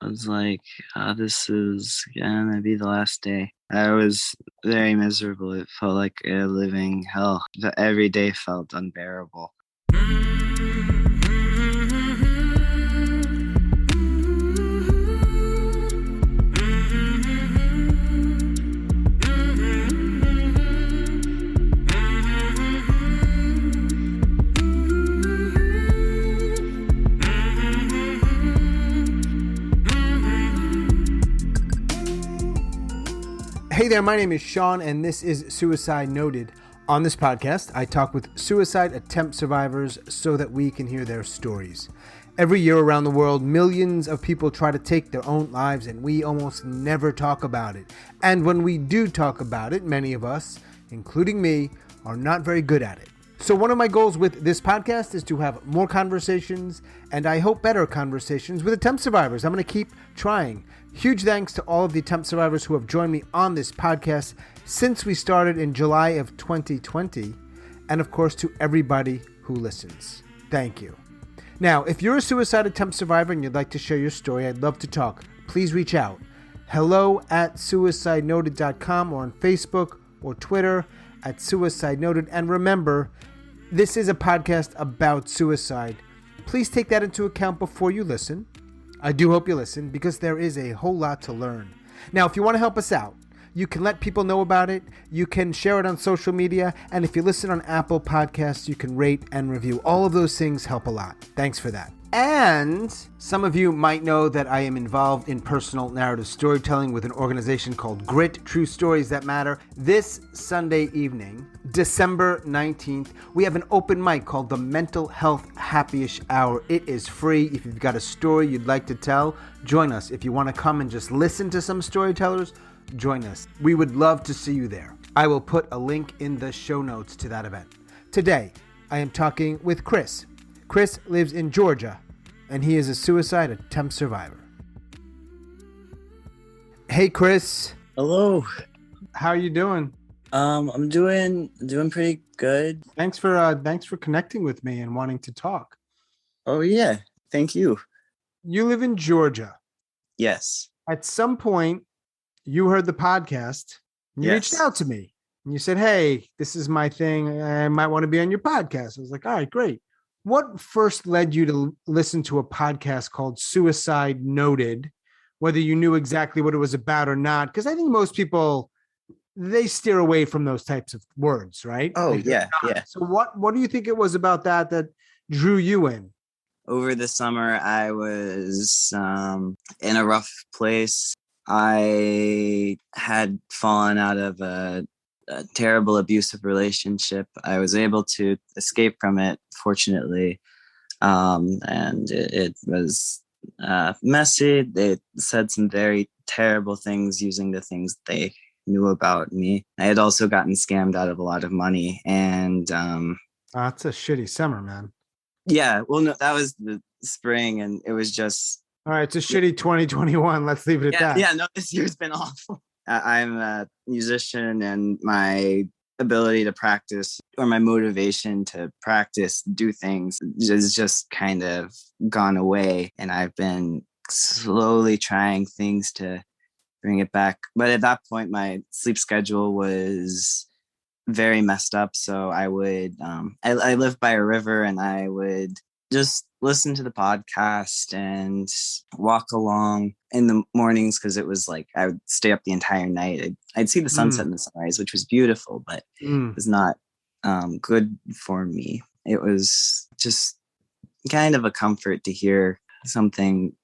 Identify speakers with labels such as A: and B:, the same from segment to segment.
A: I was like, this is gonna be the last day. I was very miserable. It felt like a living hell. Every day felt unbearable.
B: Hey there, my name is Sean, and this is Suicide Noted. On this podcast, I talk with suicide attempt survivors so that we can hear their stories. Every year around the world, millions of people try to take their own lives, and we almost never talk about it. And when we do talk about it, many of us, including me, are not very good at it. So one of my goals with this podcast is to have more conversations, and I hope better conversations with attempt survivors. I'm going to keep trying. Huge thanks to all of the attempt survivors who have joined me on this podcast since we started in July of 2020, and of course to everybody who listens. Thank you. Now, if you're a suicide attempt survivor and you'd like to share your story, I'd love to talk. Please reach out. hello@suicidenoted.com or on Facebook or Twitter @suicidenoted. And remember, this is a podcast about suicide. Please take that into account before you listen. I do hope you listen because there is a whole lot to learn. Now, if you want to help us out, you can let people know about it. You can share it on social media. And if you listen on Apple Podcasts, you can rate and review. All of those things help a lot. Thanks for that. And some of you might know that I am involved in personal narrative storytelling with an organization called Grit, True Stories That Matter. This Sunday evening, December 19th, we have an open mic called the Mental Health Happyish Hour. It is free. If you've got a story you'd like to tell, join us. If you want to come and just listen to some storytellers, join us. We would love to see you there. I will put a link in the show notes to that event. Today, I am talking with Chris. Chris lives in Georgia, and he is a suicide attempt survivor. Hey, Chris.
A: Hello.
B: How are you doing?
A: I'm doing pretty good.
B: Thanks for connecting with me and wanting to talk.
A: Oh yeah, thank you.
B: You live in Georgia.
A: Yes.
B: At some point, you heard the podcast. And you reached out to me, and you said, "Hey, this is my thing. I might want to be on your podcast." I was like, "All right, great." What first led you to listen to a podcast called Suicide Noted, whether you knew exactly what it was about or not? Because I think most people, they steer away from those types of words, right?
A: Oh, yeah.
B: So what do you think it was about that drew you in?
A: Over the summer, I was in a rough place. I had fallen out of a terrible abusive relationship. I was able to escape from it, fortunately. And it was messy. They said some very terrible things using the things they knew about me. I had also gotten scammed out of a lot of money. And
B: That's a shitty summer, man.
A: Yeah, well, no, that was the spring, and it was just...
B: All right, it's a shitty 2021. Let's leave it at that.
A: Yeah, no, this year's been awful. I'm a musician, and my ability to practice, or my motivation to practice, do things, has just kind of gone away. And I've been slowly trying things to bring it back. But at that point, my sleep schedule was very messed up. So I would, I lived by a river, and I would just listen to the podcast and walk along in the mornings, because it was like I would stay up the entire night. I'd see the sunset and the sunrise, which was beautiful, but it was not good for me. It was just kind of a comfort to hear something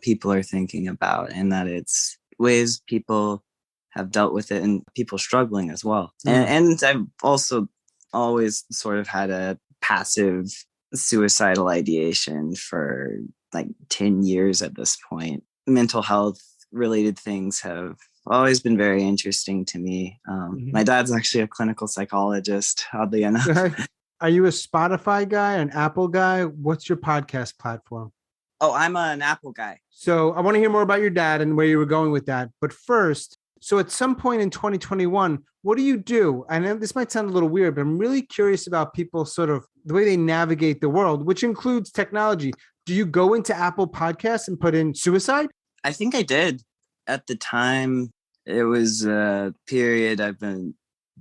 A: people are thinking about, and that it's ways people have dealt with it, and people struggling as well. And I've also always sort of had a passive suicidal ideation for like 10 years at this point. Mental health related things have always been very interesting to me. My dad's actually a clinical psychologist, oddly enough.
B: Are you a Spotify guy, an Apple guy? What's your podcast platform?
A: Oh, I'm an Apple guy.
B: So I want to hear more about your dad and where you were going with that. But first, so at some point in 2021, what do you do? I know this might sound a little weird, but I'm really curious about people sort of the way they navigate the world, which includes technology. Do you go into Apple Podcasts and put in suicide?
A: I think I did. At the time, it was a period I've been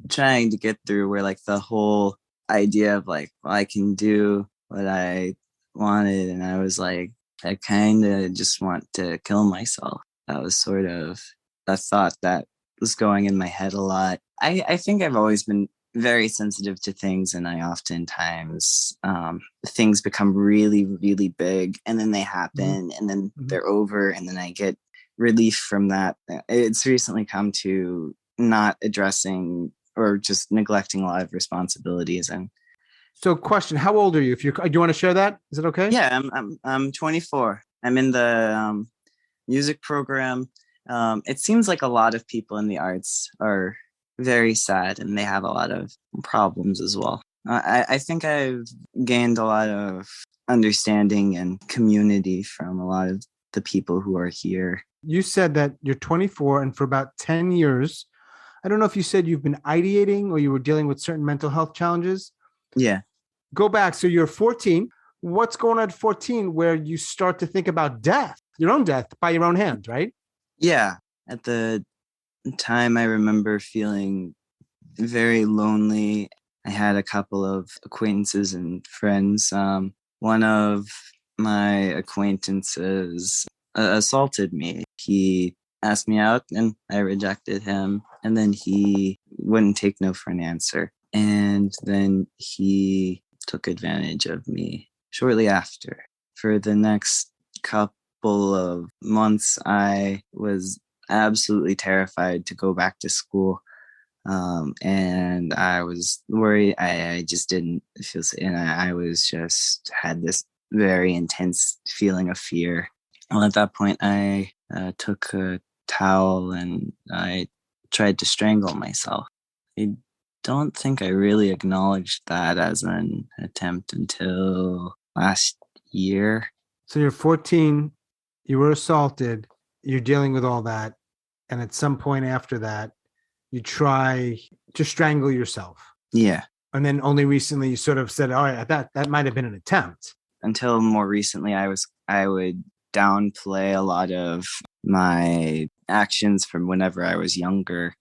A: trying to get through where like the whole idea of like, well, I can do what I wanted. And I was like, I kind of just want to kill myself. That was sort of a thought that was going in my head a lot. I think I've always been very sensitive to things, and I oftentimes things become really, really big, and then they happen, and then they're over, and then I get relief from that. It's recently come to not addressing or just neglecting a lot of responsibilities. And
B: So, question: how old are you? If you do, you want to share that? Is it okay?
A: yeah, I'm 24. I'm in the music program. It seems like a lot of people in the arts are very sad, and they have a lot of problems as well. I think I've gained a lot of understanding and community from a lot of the people who are here.
B: You said that you're 24, and for about 10 years, I don't know if you said you've been ideating or you were dealing with certain mental health challenges.
A: Yeah.
B: Go back. So you're 14. What's going on at 14 where you start to think about death, your own death by your own hand, right?
A: Yeah. At the time, I remember feeling very lonely. I had a couple of acquaintances and friends. One of my acquaintances assaulted me. He asked me out and I rejected him. And then he wouldn't take no for an answer. And then he took advantage of me shortly after. For the next couple of months, I was absolutely terrified to go back to school. And I was worried. I just didn't feel safe. And I was just had this very intense feeling of fear. Well, at that point, I took a towel and I tried to strangle myself. I don't think I really acknowledged that as an attempt until last year.
B: So you're 14, you were assaulted, you're dealing with all that. And at some point after that, you try to strangle yourself.
A: Yeah.
B: And then only recently you sort of said, all right, that might have been an attempt.
A: Until more recently, I would downplay a lot of my actions from whenever I was younger.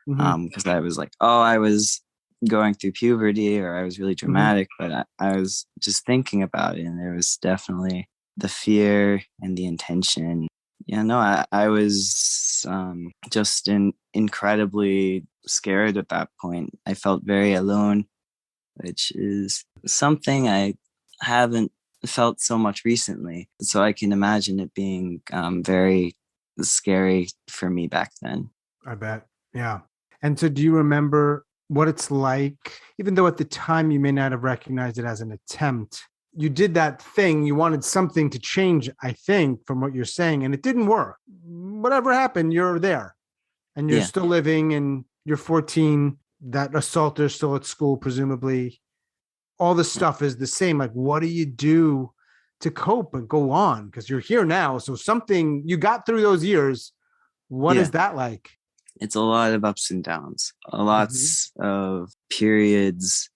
A: Because I was like, oh, I was going through puberty or I was really dramatic, but I was just thinking about it. And there was definitely the fear and the intention. Yeah, no, I was just incredibly scared at that point. I felt very alone, which is something I haven't felt so much recently. So I can imagine it being very scary for me back then.
B: I bet. Yeah. And so do you remember what it's like, even though at the time you may not have recognized it as an attempt? You did that thing, you wanted something to change, I think, from what you're saying, and it didn't work. Whatever happened, you're there and you're still living and you're 14. That assaulter's still at school, presumably. All the stuff is the same. Like, what do you do to cope and go on? Because you're here now. So something you got through those years. What is that like?
A: It's a lot of ups and downs, lots of periods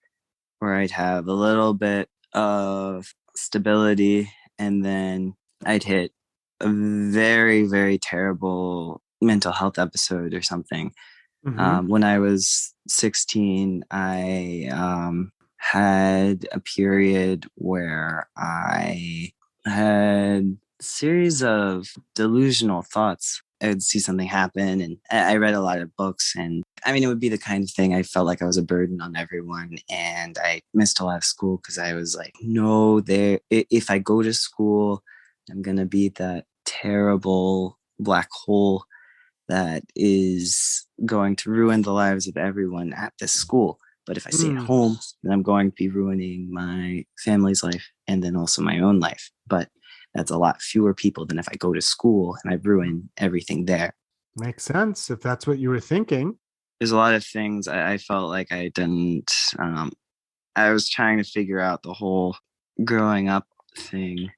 A: where I'd have a little bit of stability, and then I'd hit a very, very terrible mental health episode or something. When I was 16, I had a period where I had a series of delusional thoughts. I would see something happen, and I read a lot of books, and I mean, it would be the kind of thing I felt like I was a burden on everyone, and I missed a lot of school because I was like, no, if I go to school, I'm going to be that terrible black hole that is going to ruin the lives of everyone at this school. But if I stay at home, then I'm going to be ruining my family's life and then also my own life. But that's a lot fewer people than if I go to school and I ruin everything there.
B: Makes sense if that's what you were thinking.
A: There's a lot of things I felt like I didn't. I was trying to figure out the whole growing up thing.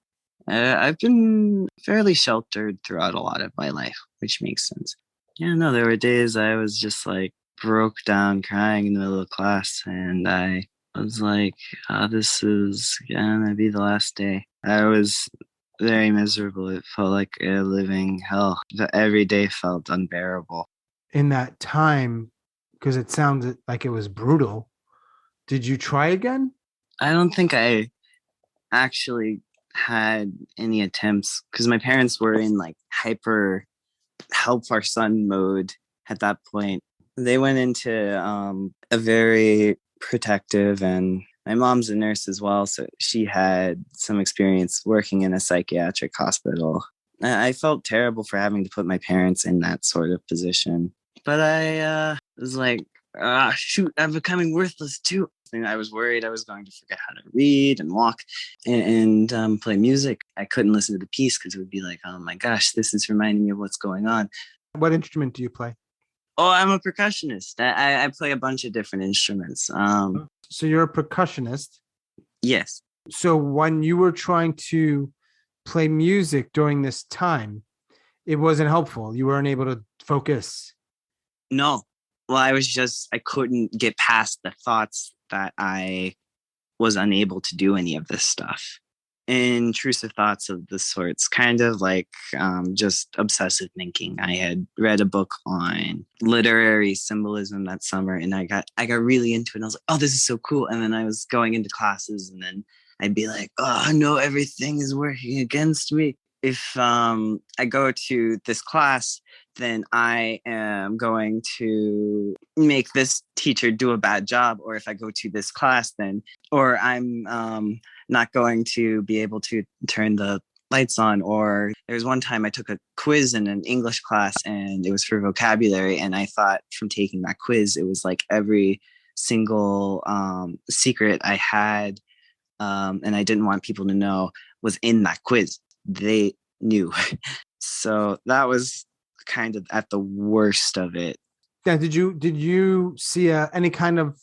A: I've been fairly sheltered throughout a lot of my life, which makes sense. Yeah, no, there were days I was just like broke down crying in the middle of class, and I was like, this is gonna be the last day. I was very miserable. It felt like a living hell. Every day felt unbearable.
B: In that time, because it sounded like it was brutal, did you try again?
A: I don't think I actually had any attempts because my parents were in like hyper help our son mode at that point. They went into a very protective, and my mom's a nurse as well, so she had some experience working in a psychiatric hospital. I felt terrible for having to put my parents in that sort of position, but I was like, shoot, I'm becoming worthless too. And I was worried I was going to forget how to read and walk and play music. I couldn't listen to the piece because it would be like, oh my gosh, this is reminding me of what's going on.
B: What instrument do you play?
A: Oh, I'm a percussionist. I play a bunch of different instruments.
B: So you're a percussionist.
A: Yes.
B: So when you were trying to play music during this time, it wasn't helpful. You weren't able to focus.
A: No. Well, I couldn't get past the thoughts that I was unable to do any of this stuff. Intrusive thoughts of the sorts, kind of like just obsessive thinking. I had read a book on literary symbolism that summer, and I got really into it. And I was like, oh, this is so cool. And then I was going into classes, and then I'd be like, oh no, everything is working against me. If I go to this class, then I am going to make this teacher do a bad job. Or if I go to this class, or I'm not going to be able to turn the lights on. Or there was one time I took a quiz in an English class, and it was for vocabulary. And I thought from taking that quiz, it was like every single secret I had, and I didn't want people to know, was in that quiz. They knew. So that was kind of at the worst of it.
B: Yeah. Did you see any kind of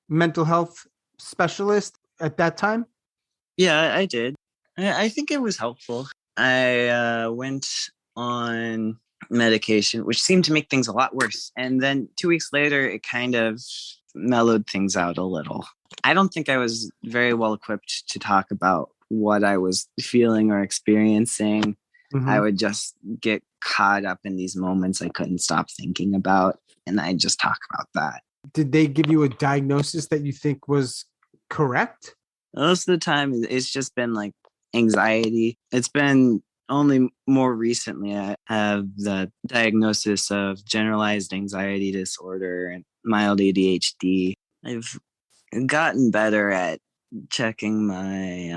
B: mental health specialist at that time?
A: Yeah, I did. I think it was helpful. I went on medication, which seemed to make things a lot worse. And then 2 weeks later, it kind of mellowed things out a little. I don't think I was very well equipped to talk about what I was feeling or experiencing. Mm-hmm. I would just get caught up in these moments I couldn't stop thinking about, and I'd just talk about that.
B: Did they give you a diagnosis that you think was correct?
A: Most of the time, it's just been like anxiety. It's been only more recently I have the diagnosis of generalized anxiety disorder and mild ADHD. I've gotten better at checking my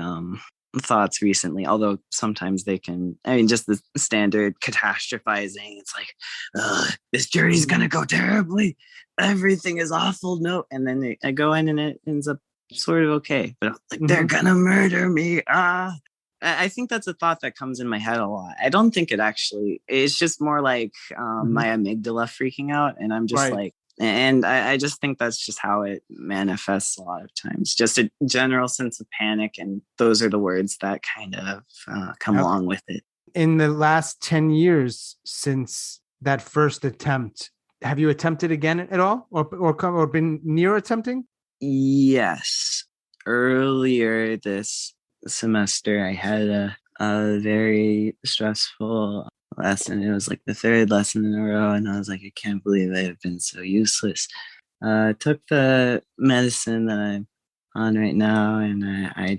A: thoughts recently, although sometimes they can, just the standard catastrophizing. It's like, this journey's going to go terribly. Everything is awful. No. And then I go in and it ends up sort of okay. But like, they're going to murder me. I think that's a thought that comes in my head a lot. I don't think it's just more like my amygdala freaking out. And I'm just like, and I just think that's just how it manifests a lot of times. Just a general sense of panic. And those are the words that kind of come along with it.
B: In the last 10 years since that first attempt, have you attempted again at all or been near attempting?
A: Yes. Earlier this semester, I had a very stressful lesson. It was like the third lesson in a row, and I was like, I can't believe I have been so useless. Took the medicine that I'm on right now, and I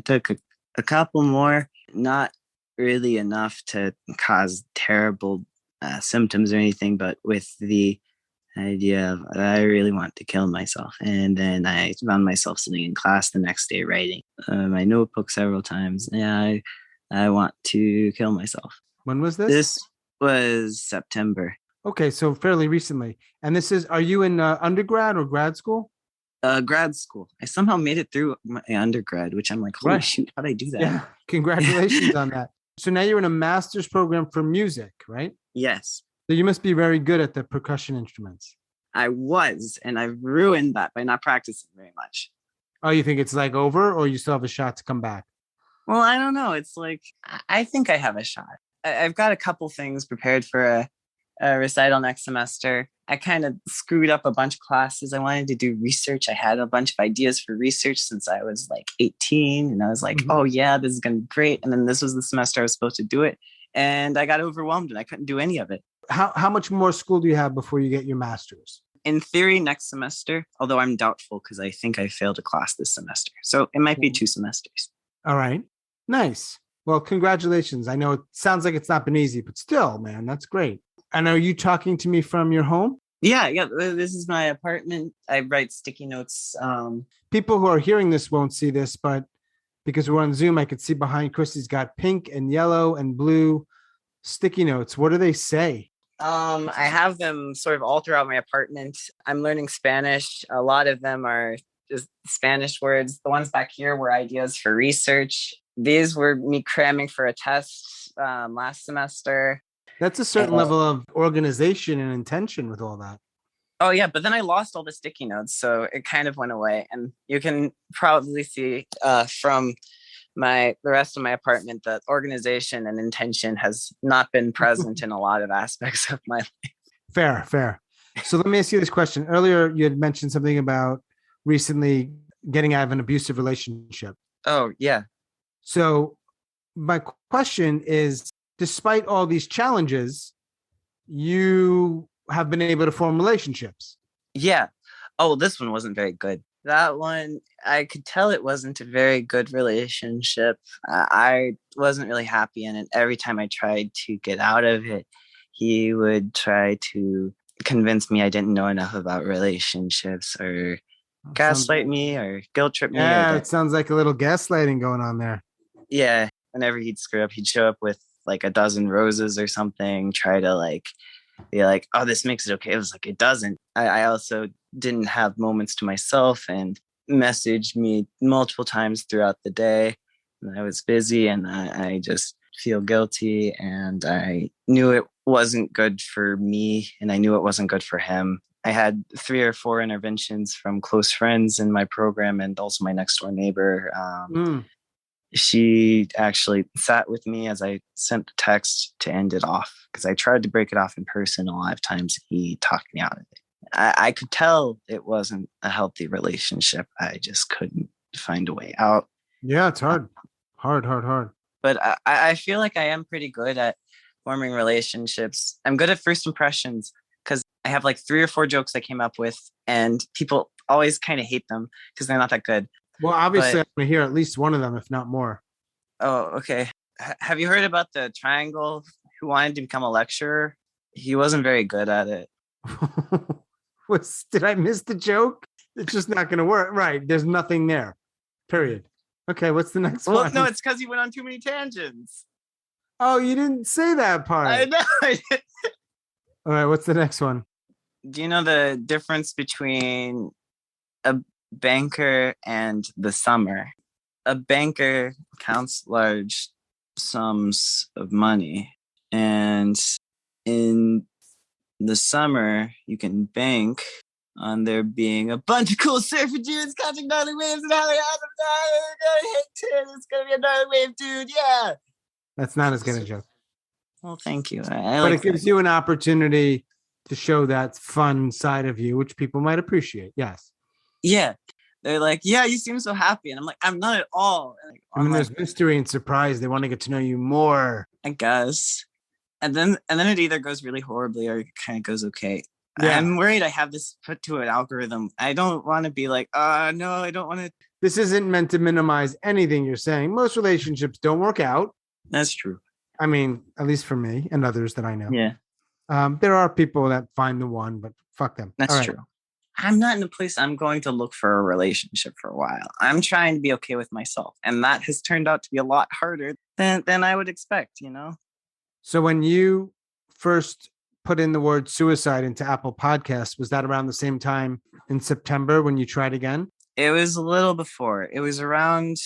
A: took a couple more, not really enough to cause terrible symptoms or anything, but with the idea of I really want to kill myself. And then I found myself sitting in class the next day writing my notebook several times. Yeah, I want to kill myself.
B: When was this?
A: This was September.
B: Okay, so fairly recently. And are you in undergrad or grad school?
A: Grad school. I somehow made it through my undergrad, which I'm like, holy shoot, how'd I do that?
B: Yeah, congratulations on that. So now you're in a master's program for music, right?
A: Yes.
B: So you must be very good at the percussion instruments.
A: I was, and I've ruined that by not practicing very much.
B: Oh, you think it's like over, or you still have a shot to come back?
A: Well, I don't know. It's like, I think I have a shot. I've got a couple things prepared for a recital next semester. I kind of screwed up a bunch of classes. I wanted to do research. I had a bunch of ideas for research since I was like 18. And I was like, oh, yeah, this is going to be great. And then this was the semester I was supposed to do it. And I got overwhelmed and I couldn't do any of it.
B: How much more school do you have before you get your master's?
A: In theory, next semester, although I'm doubtful because I think I failed a class this semester. So it might be 2 semesters.
B: All right. Nice. Well, congratulations. I know it sounds like it's not been easy, but still, man, that's great. And are you talking to me from your home?
A: Yeah. This is my apartment. I write sticky notes.
B: People who are hearing this won't see this, but because we're on Zoom, I could see behind Chris, he's got pink and yellow and blue sticky notes. What do they say?
A: I have them sort of all throughout my apartment. I'm learning Spanish. A lot of them are just Spanish words. The ones back here were ideas for research. These were me cramming for a test last semester.
B: That's a certain level of organization and intention with all that.
A: Oh, yeah. But then I lost all the sticky notes. So it kind of went away. And you can probably see from the rest of my apartment that organization and intention has not been present in a lot of aspects of my life.
B: Fair. So let me ask you this question. Earlier, you had mentioned something about recently getting out of an abusive relationship.
A: Oh, yeah.
B: So my question is, despite all these challenges, you have been able to form relationships.
A: Yeah. Oh, this one wasn't very good. That one, I could tell it wasn't a very good relationship. I wasn't really happy in it. Every time I tried to get out of it, he would try to convince me I didn't know enough about relationships or gaslight me or guilt trip me.
B: Yeah, it sounds like a little gaslighting going on there.
A: Yeah. Whenever he'd screw up, he'd show up with like a dozen roses or something, try to like be like, oh, this makes it okay. It was like, it doesn't. I also didn't have moments to myself and messaged me multiple times throughout the day. And I was busy and I just feel guilty. And I knew it wasn't good for me and I knew it wasn't good for him. I had 3 or 4 interventions from close friends in my program and also my next door neighbor. She actually sat with me as I sent the text to end it off because I tried to break it off in person. A lot of times he talked me out of it. I could tell it wasn't a healthy relationship. I just couldn't find a way out.
B: Yeah, it's hard. Hard.
A: But I feel like I am pretty good at forming relationships. I'm good at first impressions because I have like 3 or 4 jokes I came up with and people always kind of hate them because they're not that good.
B: Well, obviously, I'm going to hear at least one of them, if not more.
A: Oh, okay. Have you heard about the triangle who wanted to become a lecturer? He wasn't very good at it.
B: Did I miss the joke? It's just not going to work. Right. There's nothing there. Period. Okay. What's the next one?
A: Well, no, it's because he went on too many tangents.
B: Oh, you didn't say that part.
A: I know.
B: All right. What's the next one?
A: Do you know the difference between a banker and the summer? A banker counts large sums of money, and in the summer you can bank on there being a bunch of cool surfer dudes catching gnarly waves and howling out of it's gonna be a gnarly wave, dude. Yeah,
B: that's not as good a joke.
A: Well, thank you.
B: But it gives you an opportunity to show that fun side of you, which people might appreciate. Yes.
A: Yeah. They're like, yeah, you seem so happy. And I'm like, I'm not at all.
B: There's mystery and surprise. They want to get to know you more.
A: I guess. And then it either goes really horribly or it kind of goes okay.
B: Yeah.
A: I'm worried I have this put to an algorithm. I don't want to be like, no, I don't want to.
B: This isn't meant to minimize anything you're saying. Most relationships don't work out.
A: That's true.
B: I mean, at least for me and others that I know.
A: Yeah.
B: There are people that find the one, but fuck them.
A: That's true. I'm not in a place I'm going to look for a relationship for a while. I'm trying to be okay with myself. And that has turned out to be a lot harder than I would expect, you know?
B: So when you first put in the word suicide into Apple Podcasts, was that around the same time in September when you tried again?
A: It was a little before. It was around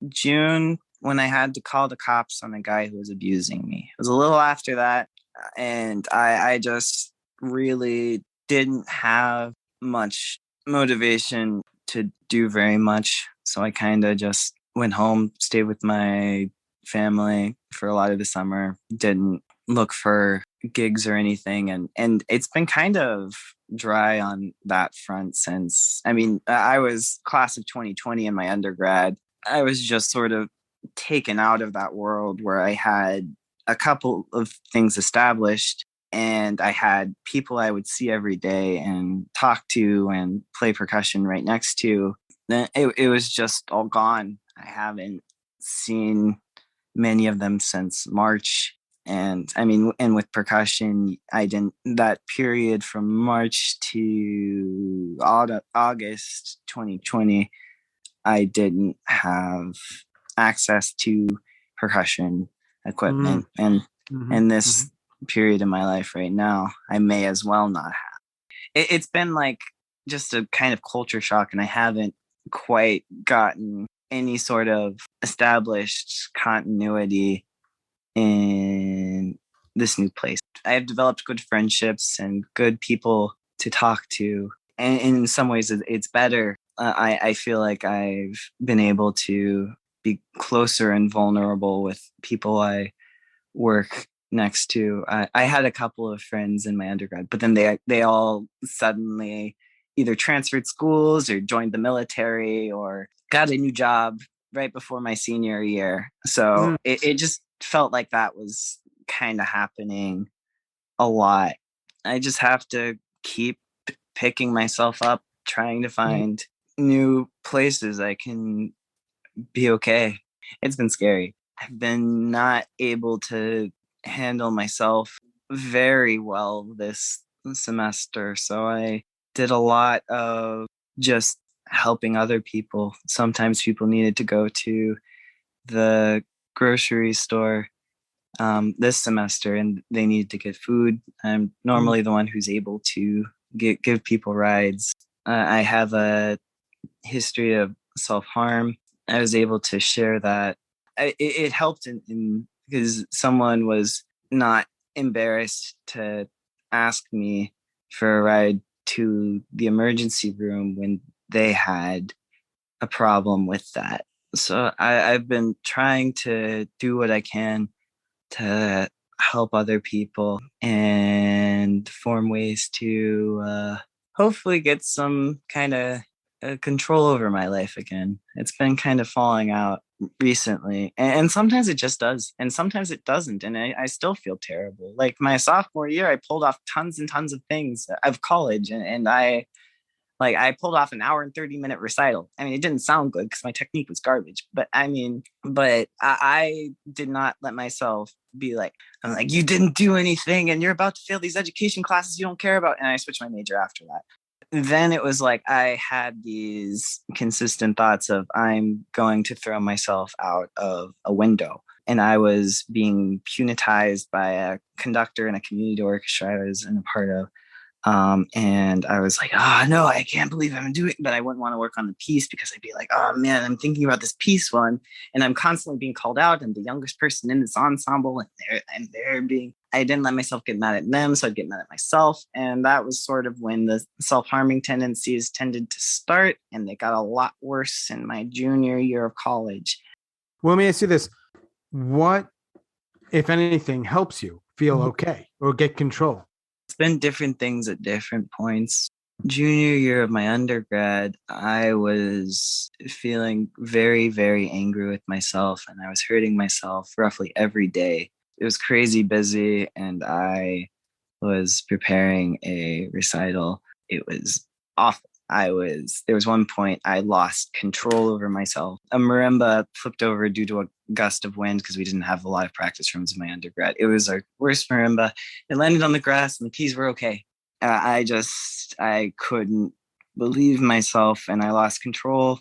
A: June when I had to call the cops on a guy who was abusing me. It was a little after that. And I just really didn't have much motivation to do very much. So I kind of just went home, stayed with my family for a lot of the summer, didn't look for gigs or anything, and it's been kind of dry on that front since, I mean, I was class of 2020 in my undergrad. I was just sort of taken out of that world where I had a couple of things established and I had people I would see every day and talk to and play percussion right next to. It was just all gone. I haven't seen many of them since March. And I mean, and with percussion, I didn't, that period from March to August 2020, I didn't have access to percussion equipment. And this period in my life right now, I may as well not have. It's been like just a kind of culture shock, and I haven't quite gotten any sort of established continuity in this new place. I have developed good friendships and good people to talk to. And in some ways, it's better. I feel like I've been able to be closer and vulnerable with people I work next to. I had a couple of friends in my undergrad, but then they all suddenly either transferred schools or joined the military or got a new job right before my senior year. So it just felt like that was kind of happening a lot. I just have to keep picking myself up, trying to find new places I can be okay. It's been scary. I've been not able to handle myself very well this semester. So I did a lot of just helping other people. Sometimes people needed to go to the grocery store this semester and they needed to get food. I'm normally the one who's able to give people rides. I have a history of self-harm. I was able to share that. It helped in because someone was not embarrassed to ask me for a ride to the emergency room when they had a problem with that. So I've been trying to do what I can to help other people and form ways to hopefully get some kind of control over my life again. It's been kind of falling out recently, and sometimes it just does, and sometimes it doesn't, and I still feel terrible. Like my sophomore year, I pulled off tons and tons of things of college, and I pulled off an hour and 30-minute recital. I mean, it didn't sound good because my technique was garbage, but I did not let myself be like, I'm like, you didn't do anything and you're about to fail these education classes you don't care about. And I switched my major after that. Then it was like I had these consistent thoughts of I'm going to throw myself out of a window. And I was being punitized by a conductor in a community orchestra I was in a part of. And I was like, oh, no, I can't believe I'm doing it. But I wouldn't want to work on the piece because I'd be like, oh, man, I'm thinking about this piece one. And I'm constantly being called out. I'm the youngest person in this ensemble. And they're being, I didn't let myself get mad at them. So I'd get mad at myself. And that was sort of when the self-harming tendencies tended to start. And they got a lot worse in my junior year of college.
B: Well, let me ask you this. What, if anything, helps you feel okay or get control?
A: It's been different things at different points. Junior year of my undergrad, I was feeling very, very angry with myself, and I was hurting myself roughly every day. It was crazy busy, and I was preparing a recital. It was awful. There was one point I lost control over myself. A marimba flipped over due to a gust of wind because we didn't have a lot of practice rooms in my undergrad. It was our worst marimba. It landed on the grass and the keys were okay. I couldn't believe myself and I lost control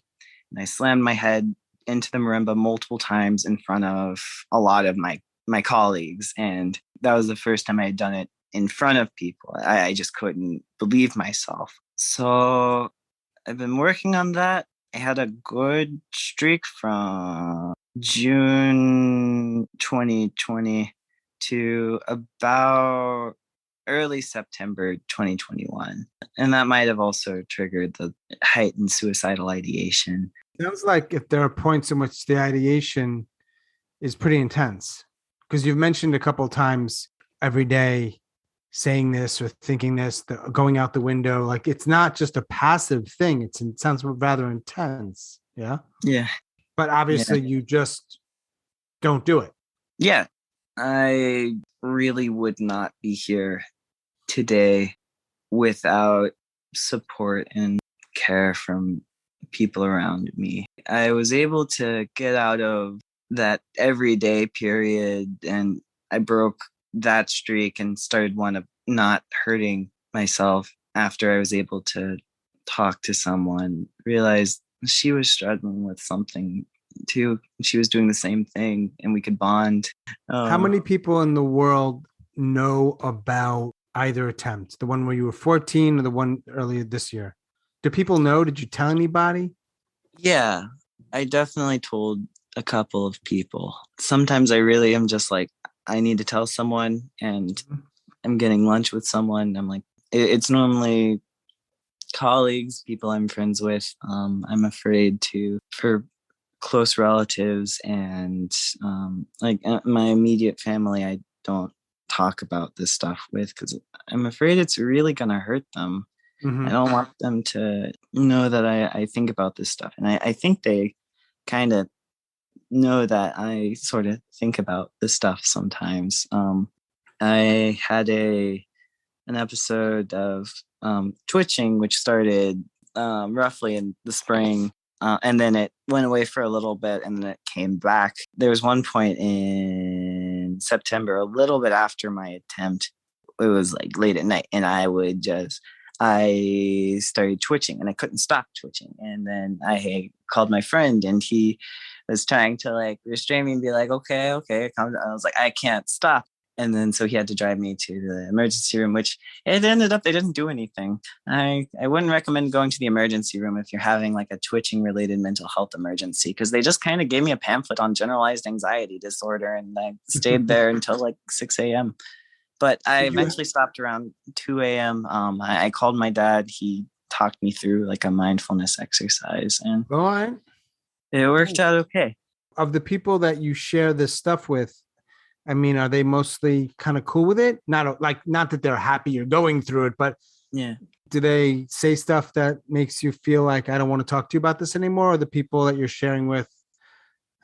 A: and I slammed my head into the marimba multiple times in front of a lot of my colleagues. And that was the first time I had done it in front of people. I just couldn't believe myself. So I've been working on that. I had a good streak from June 2020 to about early September 2021. And that might have also triggered the heightened suicidal ideation.
B: Sounds like if there are points in which the ideation is pretty intense, because you've mentioned a couple of times every day saying this or thinking this, going out the window. Like it's not just a passive thing. It sounds rather intense. Yeah.
A: Yeah.
B: But obviously you just don't do it.
A: Yeah. I really would not be here today without support and care from people around me. I was able to get out of that everyday period, and I broke that streak and started one of not hurting myself after I was able to talk to someone, realized she was struggling with something too. She was doing the same thing and we could bond.
B: How many people in the world know about either attempt, the one where you were 14 or the one earlier this year? Do people know? Did you tell anybody?
A: Yeah, I definitely told a couple of people. Sometimes I really am just like, I need to tell someone, and I'm getting lunch with someone. I'm like, it's normally colleagues, people I'm friends with. I'm afraid for close relatives and my immediate family, I don't talk about this stuff with because I'm afraid it's really going to hurt them. I don't want them to know that I think about this stuff. And I think they kind of know that I sort of think about this stuff sometimes. I had an episode of twitching, which started roughly in the spring. And then it went away for a little bit and then it came back. There was one point in September, a little bit after my attempt. It was like late at night and I started twitching and I couldn't stop twitching. And then I called my friend and he was trying to like restrain me and be like, okay, calm down. I was like, I can't stop. And then so he had to drive me to the emergency room, which it ended up, they didn't do anything. I wouldn't recommend going to the emergency room if you're having like a twitching related mental health emergency, because they just kind of gave me a pamphlet on generalized anxiety disorder and I stayed there until like 6 a.m. But I eventually stopped around 2 a.m. I called my dad. He talked me through like a mindfulness exercise and it worked out okay.
B: Of the people that you share this stuff with, I mean, are they mostly kind of cool with it? Not that they're happy you're going through it, but
A: yeah.
B: Do they say stuff that makes you feel like I don't want to talk to you about this anymore? Or the people that you're sharing with,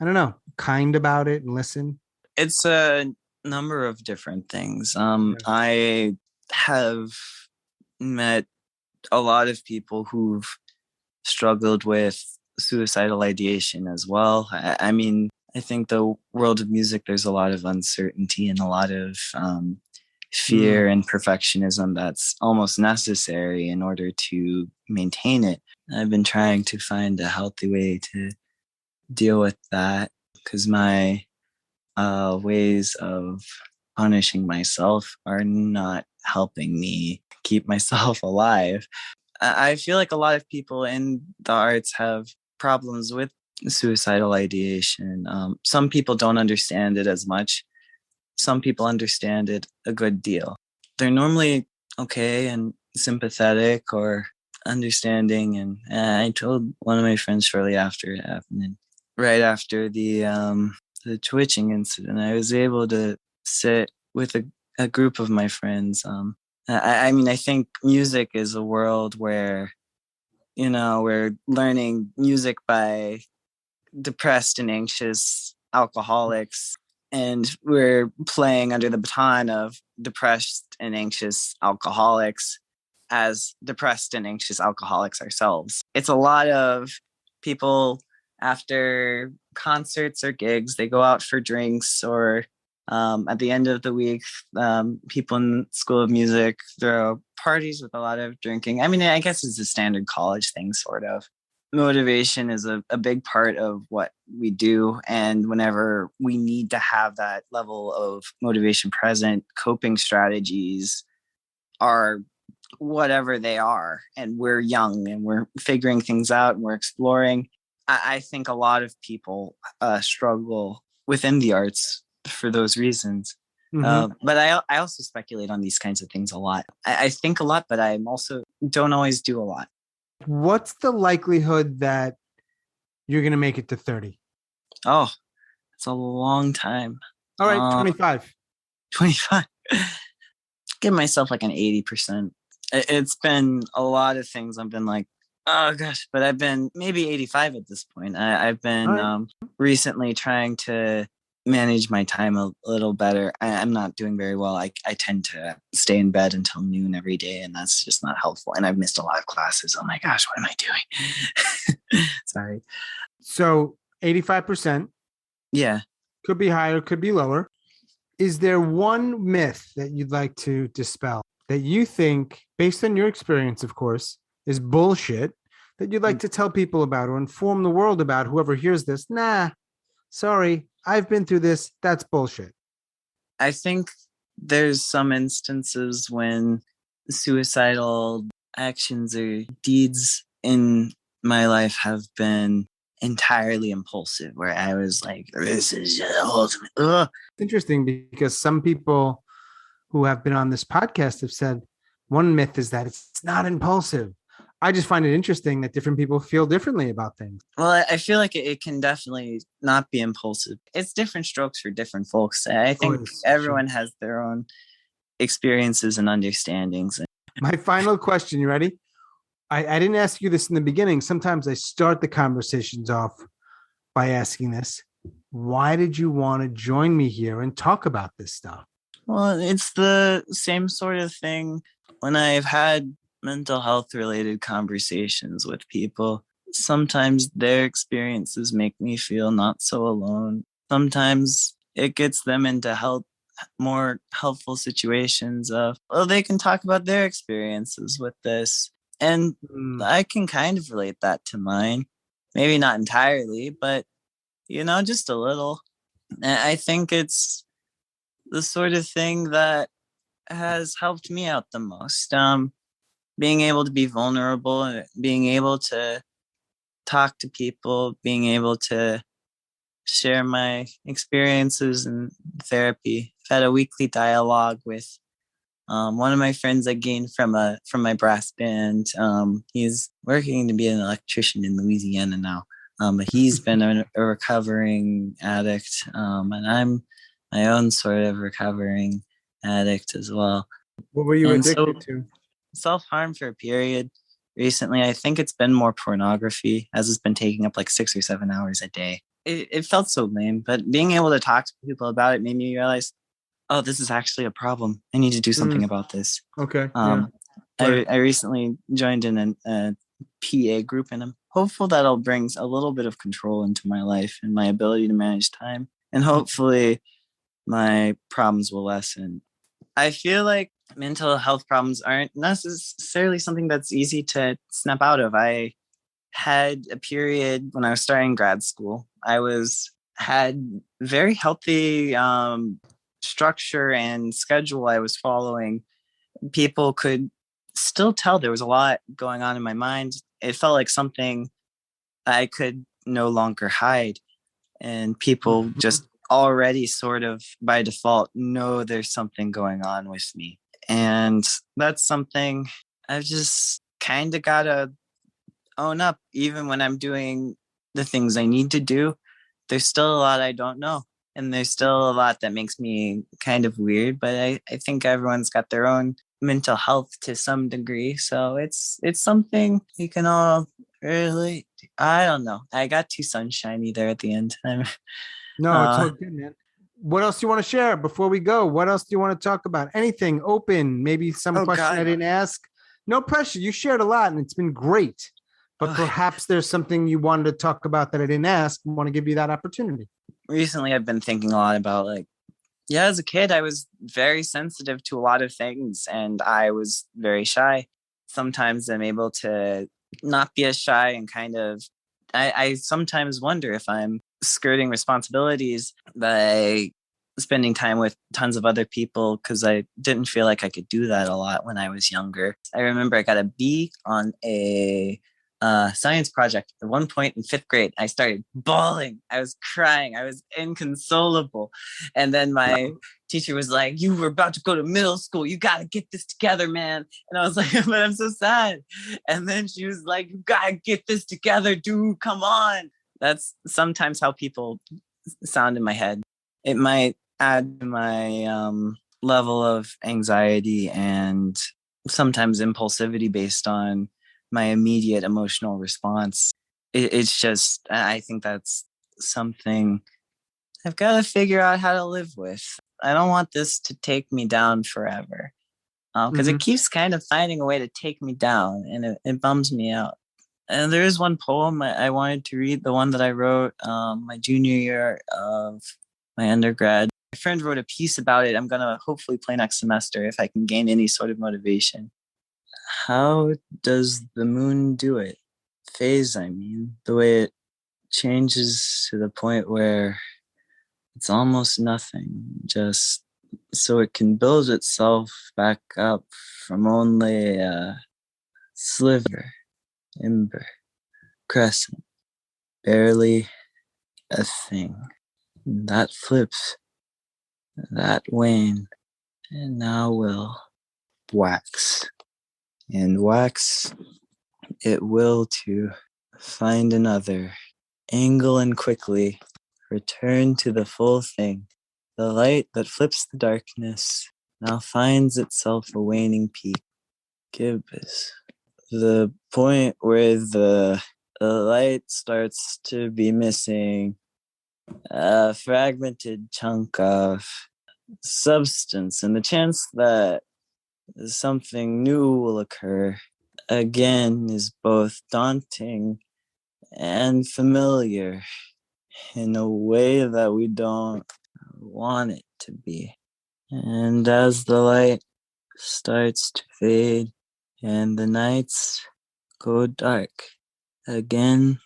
B: I don't know, kind about it and listen?
A: It's a number of different things. I have met a lot of people who've struggled with suicidal ideation as well. I mean, I think the world of music, there's a lot of uncertainty and a lot of fear and perfectionism that's almost necessary in order to maintain it. I've been trying to find a healthy way to deal with that because my ways of punishing myself are not helping me keep myself alive. I feel like a lot of people in the arts have problems with suicidal ideation. Some people don't understand it as much. Some people understand it a good deal. They're normally okay and sympathetic or understanding. And I told one of my friends shortly after it happened, right after the twitching incident, I was able to sit with a group of my friends. I mean, I think music is a world where, we're learning music by depressed and anxious alcoholics, and we're playing under the baton of depressed and anxious alcoholics as depressed and anxious alcoholics ourselves. It's a lot of people after concerts or gigs, they go out for drinks, or at the end of the week, people in School of Music throw parties with a lot of drinking. I mean, I guess it's a standard college thing, sort of. Motivation is a big part of what we do. And whenever we need to have that level of motivation present, coping strategies are whatever they are. And we're young and we're figuring things out and we're exploring. I think a lot of people struggle within the arts for those reasons. But I also speculate on these kinds of things a lot. I think a lot, but I also don't always do a lot.
B: What's the likelihood that you're going to make it to 30?
A: Oh, it's a long time.
B: All right, 25.
A: 25. Give myself like an 80%. It's been a lot of things. I've been like, oh gosh, but I've been maybe 85 at this point. I've been recently trying to manage my time a little better. I'm not doing very well. I tend to stay in bed until noon every day, and that's just not helpful. And I've missed a lot of classes. Oh my gosh, what am I doing? Sorry.
B: So 85%.
A: Yeah.
B: Could be higher, could be lower. Is there one myth that you'd like to dispel that you think, based on your experience, of course, is bullshit, that you'd like to tell people about or inform the world about, whoever hears this? Nah, sorry, I've been through this. That's bullshit.
A: I think there's some instances when suicidal actions or deeds in my life have been entirely impulsive, where I was like, this is just ultimate. Ugh.
B: It's interesting because some people who have been on this podcast have said one myth is that it's not impulsive. I just find it interesting that different people feel differently about things.
A: Well, I feel like it can definitely not be impulsive. It's different strokes for different folks. I think everyone has their own experiences and understandings.
B: My final question, you ready? I didn't ask you this in the beginning. Sometimes I start the conversations off by asking this. Why did you want to join me here and talk about this stuff?
A: Well, it's the same sort of thing when I've had mental health related conversations with people. Sometimes their experiences make me feel not so alone. Sometimes it gets them into more helpful situations of, well, they can talk about their experiences with this. And I can kind of relate that to mine. Maybe not entirely, but, just a little. And I think it's the sort of thing that has helped me out the most. Being able to be vulnerable, being able to talk to people, being able to share my experiences in therapy. I've had a weekly dialogue with one of my friends I gained from my brass band. He's working to be an electrician in Louisiana now. But he's been a recovering addict, and I'm my own sort of recovering addict as well.
B: What were you addicted to?
A: Self-harm for a period. Recently, I think it's been more pornography, as it's been taking up like 6 or 7 hours a day. It felt so lame, but being able to talk to people about it made me realize, oh, this is actually a problem. I need to do something about this.
B: Okay.
A: I recently joined in a PA group, and I'm hopeful that'll bring a little bit of control into my life and my ability to manage time. And hopefully my problems will lessen. I feel like mental health problems aren't necessarily something that's easy to snap out of. I had a period when I was starting grad school. I had very healthy structure and schedule I was following. People could still tell there was a lot going on in my mind. It felt like something I could no longer hide. And people just already sort of by default know there's something going on with me. And that's something I've just kind of got to own up. Even when I'm doing the things I need to do, there's still a lot I don't know. And there's still a lot that makes me kind of weird. But I think everyone's got their own mental health to some degree. So it's something we can all really, I don't know. I got too sunshiny there at the end.
B: No, it's all good, man. What else do you want to share before we go? What else do you want to talk about? Anything open? Maybe some question I didn't ask. No pressure. You shared a lot and it's been great. But perhaps there's something you wanted to talk about that I didn't ask. I want to give you that opportunity.
A: Recently, I've been thinking a lot about as a kid, I was very sensitive to a lot of things and I was very shy. Sometimes I'm able to not be as shy and kind of, I sometimes wonder if I'm skirting responsibilities by spending time with tons of other people because I didn't feel like I could do that a lot when I was younger. I remember I got a B on a science project at one point in 5th grade. I started bawling. I was crying. I was inconsolable. And then my teacher was like, you were about to go to middle school. You got to get this together, man. And I was like, but I'm so sad. And then she was like, you got to get this together, dude. Come on. That's sometimes how people sound in my head. It might add to my level of anxiety and sometimes impulsivity based on my immediate emotional response. It's just, I think that's something I've got to figure out how to live with. I don't want this to take me down forever, because it keeps kind of finding a way to take me down, and it bums me out. And there is one poem I wanted to read, the one that I wrote my junior year of my undergrad. My friend wrote a piece about it. I'm going to hopefully play next semester if I can gain any sort of motivation. How does the moon do it? Phase, I mean, the way it changes to the point where it's almost nothing, just so it can build itself back up from only a sliver, ember, crescent, barely a thing. That flips, that wane, and now will wax. And wax it will to find another angle and quickly return to the full thing. The light that flips the darkness now finds itself a waning peak. Gibbous. The point where the light starts to be missing a fragmented chunk of substance, and the chance that something new will occur again is both daunting and familiar in a way that we don't want it to be. And as the light starts to fade and the nights go dark, again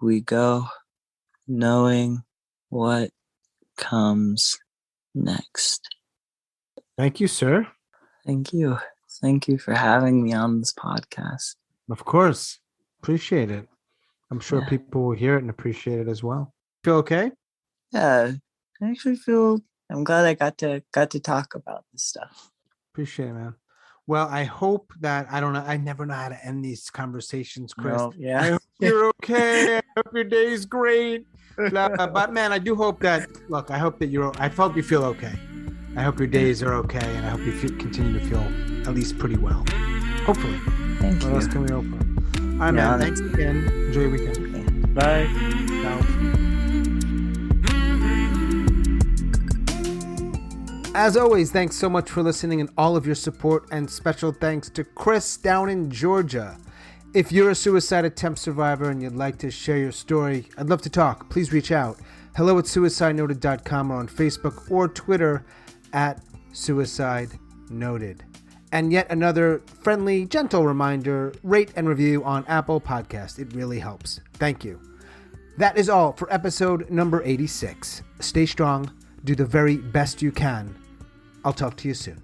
A: we go, knowing what comes next.
B: Thank you, sir.
A: Thank you. Thank you for having me on this podcast.
B: Of course. Appreciate it. I'm sure people will hear it and appreciate it as well. Feel okay?
A: Yeah, I actually feel, I'm glad I got to talk about this stuff.
B: Appreciate it, man. Well, I hope that, I don't know, I never know how to end these conversations, Chris.
A: No, yeah.
B: I hope you're okay. I hope your day is great. But man, I do hope that, look, I hope that I hope you feel okay. I hope your days are okay, and I hope you continue to feel at least pretty well. Hopefully.
A: Thank you.
B: What else can we hope for? All right, man. Thanks again. Enjoy your weekend.
A: Okay. Bye.
B: Ciao. As always, thanks so much for listening and all of your support, and special thanks to Chris down in Georgia. If you're a suicide attempt survivor and you'd like to share your story, I'd love to talk. Please reach out. hello@suicidenoted.com or on Facebook or Twitter @suicidenoted. And yet another friendly, gentle reminder, rate and review on Apple Podcasts. It really helps. Thank you. That is all for episode number 86. Stay strong. Do the very best you can. I'll talk to you soon.